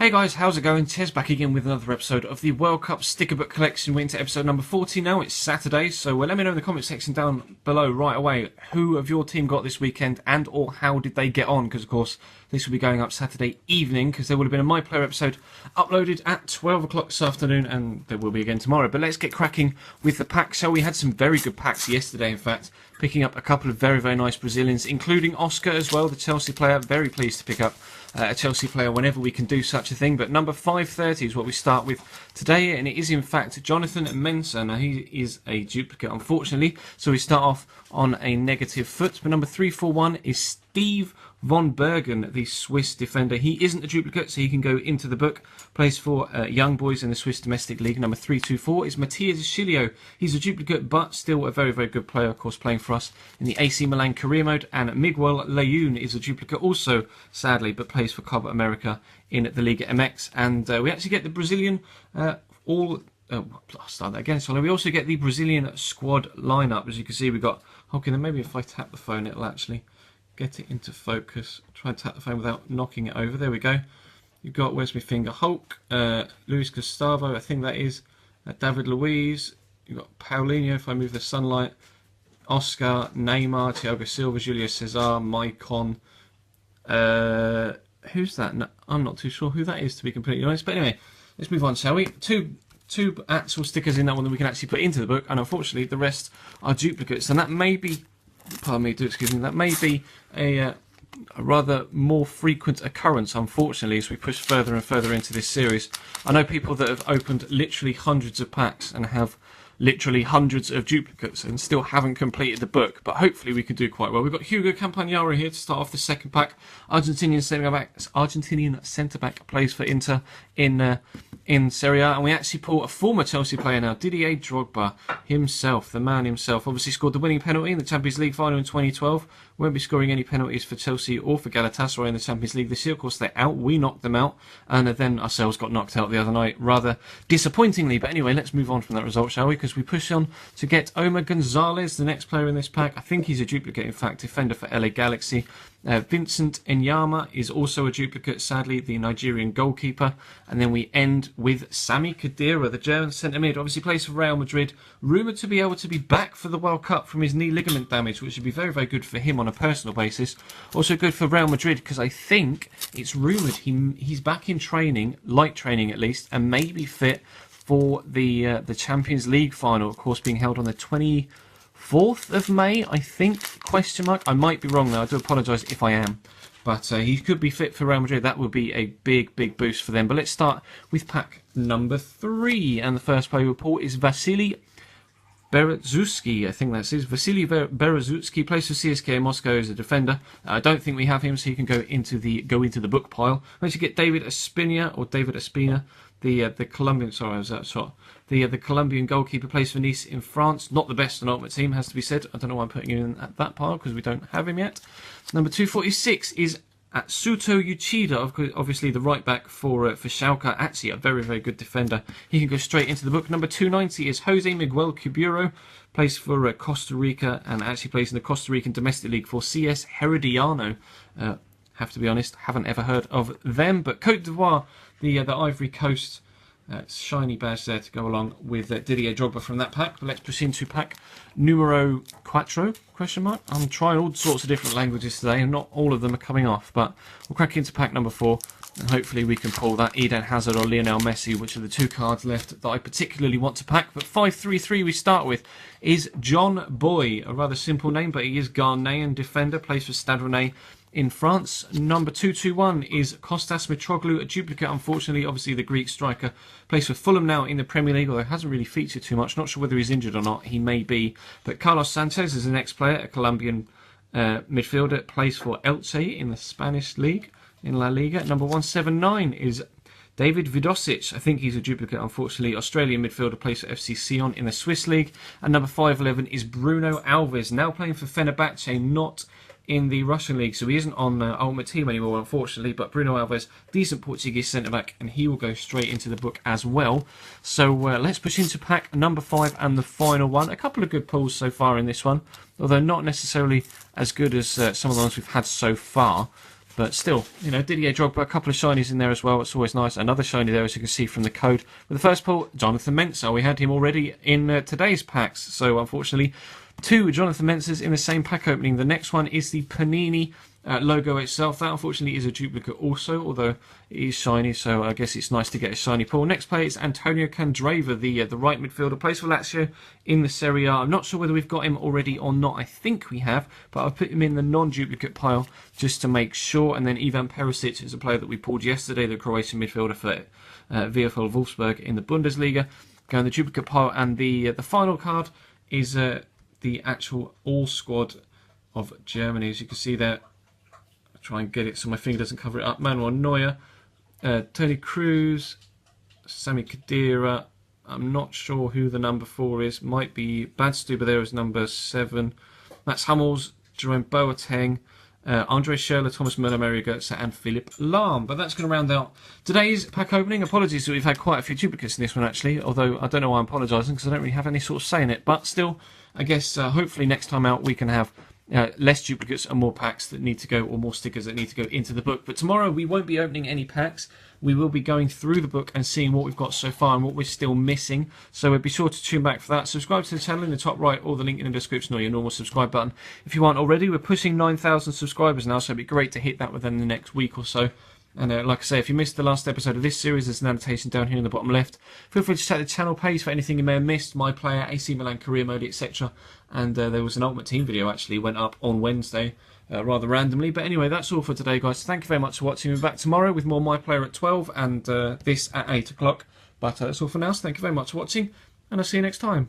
Hey guys, how's it going? Tez back again with another episode of the World Cup Stickerbook collection. We're into episode number 40 now. It's Saturday, so let me know in the comment section down below right away who of your team got this weekend and or how did they get on, because of course this will be going up Saturday evening because there would have been a My Player episode uploaded at 12 o'clock this afternoon and there will be again tomorrow. But let's get cracking with the packs. So we had some very good packs yesterday, in fact, picking up a couple of very, very nice Brazilians, including Oscar as well, the Chelsea player. Very pleased to pick up a Chelsea player whenever we can do such a thing. But number 530 is what we start with today, and it is in fact Jonathan Mensah. Now he is a duplicate, unfortunately, so we start off on a negative foot. But number 341 is Steve von Bergen, the Swiss defender. He isn't a duplicate, so he can go into the book. Plays for Young Boys in the Swiss Domestic League. Number 324 is Matthias Schilio. He's a duplicate, but still a very, very good player, of course, playing for us in the AC Milan career mode. And Miguel Layun is a duplicate, also, sadly, but plays for Copa America in the Liga MX. And we actually get the Brazilian I'll start that again. So we also get the Brazilian squad lineup. As you can see, we've got... Okay, then maybe if I tap the phone, it'll actually get it into focus. Try and tap the phone without knocking it over. There we go. You've got, where's my finger? Hulk, Luis Gustavo, I think that is, David Luiz. You've got Paulinho, if I move the sunlight, Oscar, Neymar, Thiago Silva, Julio Cesar, Maicon. Who's that? No, I'm not too sure who that is, to be completely honest. But anyway, let's move on, shall we? Two actual stickers in that one that we can actually put into the book, and unfortunately the rest are duplicates. And that may be, pardon me, excuse me, that may be a rather more frequent occurrence, unfortunately, as we push further and further into this series. I know people that have opened literally hundreds of packs and have literally hundreds of duplicates and still haven't completed the book, but hopefully we can do quite well. We've got Hugo Campagnaro here to start off the second pack. Argentinian centre back, plays for Inter in Serie A, and we actually pull a former Chelsea player now, Didier Drogba himself, the man himself. Obviously scored the winning penalty in the Champions League final in 2012. Won't be scoring any penalties for Chelsea or for Galatasaray in the Champions League this year. Of course, they're out. We knocked them out, and then ourselves got knocked out the other night, rather disappointingly. But anyway, let's move on from that result, shall we? Because we push on to get Omar Gonzalez, the next player in this pack. I think he's a duplicate, in fact, defender for LA Galaxy. Vincent Enyama is also a duplicate, sadly, the Nigerian goalkeeper. And then we end with Sami Khedira, the German centre mid. Obviously plays for Real Madrid, rumoured to be able to be back for the World Cup from his knee ligament damage, which would be very, very good for him on a personal basis. Also good for Real Madrid because I think it's rumoured he's back in training, light training at least, and maybe fit for the Champions League final, of course, being held on the 24th of May, I think, question mark. I might be wrong though, I do apologise if I am. But he could be fit for Real Madrid. That would be a big, big boost for them. But let's start with pack number 3. And the first player we pull is Vasily Berezutski, I think that's his. Vasily Berezutski plays for CSKA Moscow as a defender. I don't think we have him, so he can go into the book pile. We actually get David Ospina, the Colombian. Sorry, I was that shot. The Colombian goalkeeper, plays for Nice in France. Not the best on Ultimate Team, has to be said. I don't know why I'm putting him in that pile because we don't have him yet. Number 246 is Atsuto Uchida, obviously the right back for Schalke. Actually a very, very good defender. He can go straight into the book. Number 290 is Jose Miguel Cubero, plays for Costa Rica and actually plays in the Costa Rican Domestic League for CS Herediano. Have to be honest, haven't ever heard of them. But Cote d'Ivoire, the Ivory Coast, shiny badge there to go along with Didier Drogba from that pack. But let's proceed into pack numero 4, question mark. I'm trying all sorts of different languages today and not all of them are coming off, but we'll crack into pack number 4 and hopefully we can pull that Eden Hazard or Lionel Messi, which are the 2 cards left that I particularly want to pack. But 533 we start with is John Boy, a rather simple name, but he is Ghanaian defender, plays for Stade Rennais in France. Number 221 is Kostas Mitroglou, a duplicate, unfortunately, obviously the Greek striker. Plays for Fulham now in the Premier League, although hasn't really featured too much. Not sure whether he's injured or not. He may be. But Carlos Sanchez is the next player, a Colombian midfielder. Plays for Elche in the Spanish league, in La Liga. Number 179 is David Vidosic. I think he's a duplicate, unfortunately. Australian midfielder, plays for FC Sion in the Swiss league. And number 511 is Bruno Alves, now playing for Fenerbahce, not in the Russian league, so he isn't on Ultimate Team anymore, unfortunately. But Bruno Alves, decent Portuguese centre-back, and he will go straight into the book as well. So let's push into pack number 5 and the final one. A couple of good pulls so far in this one, although not necessarily as good as some of the ones we've had so far. But still, you know, Didier Drogba, a couple of shinies in there as well. It's always nice. Another shiny there, as you can see from the code. With the first pull, Jonathan Mensah. We had him already in today's packs. So, unfortunately, 2 Jonathan Mensahs in the same pack opening. The next one is the Panini logo itself. That, unfortunately, is a duplicate also, although it is shiny. So, I guess it's nice to get a shiny pull. Next player is Antonio Candreva, the right midfielder. Plays for Lazio in the Serie A. I'm not sure whether we've got him already or not. I think we have, but I've put him in the non-duplicate pile just to make sure. And then Ivan Perisic is a player that we pulled yesterday, the Croatian midfielder for VfL Wolfsburg in the Bundesliga. Go in the duplicate pile. And the final card is the actual all-squad of Germany. As you can see there, I'll try and get it so my finger doesn't cover it up. Manuel Neuer, Toni Kroos, Sami Khedira. I'm not sure who the number 4 is. Might be Badstuber there is number 7. That's Hummels, Jerome Boateng, Andre Schürrle, Thomas Müller, Mario Götze and Philipp Lahm. But that's going to round out today's pack opening. Apologies that we've had quite a few duplicates in this one actually, although I don't know why I'm apologising because I don't really have any sort of say in it. But still, I guess hopefully next time out we can have less duplicates and more packs that need to go, or more stickers that need to go into the book. But tomorrow we won't be opening any packs. We will be going through the book and seeing what we've got so far and what we're still missing. So be sure to tune back for that. Subscribe to the channel in the top right, or the link in the description, or your normal subscribe button if you aren't already. We're pushing 9,000 subscribers now, so it'd be great to hit that within the next week or so. And like I say, if you missed the last episode of this series, there's an annotation down here in the bottom left. Feel free to check the channel page for anything you may have missed, my player, AC Milan career mode, etc. And there was an Ultimate Team video actually went up on Wednesday, rather randomly. But anyway, that's all for today, guys. Thank you very much for watching. We'll be back tomorrow with more My Player at 12 and this at 8 o'clock. But that's all for now, so thank you very much for watching, and I'll see you next time.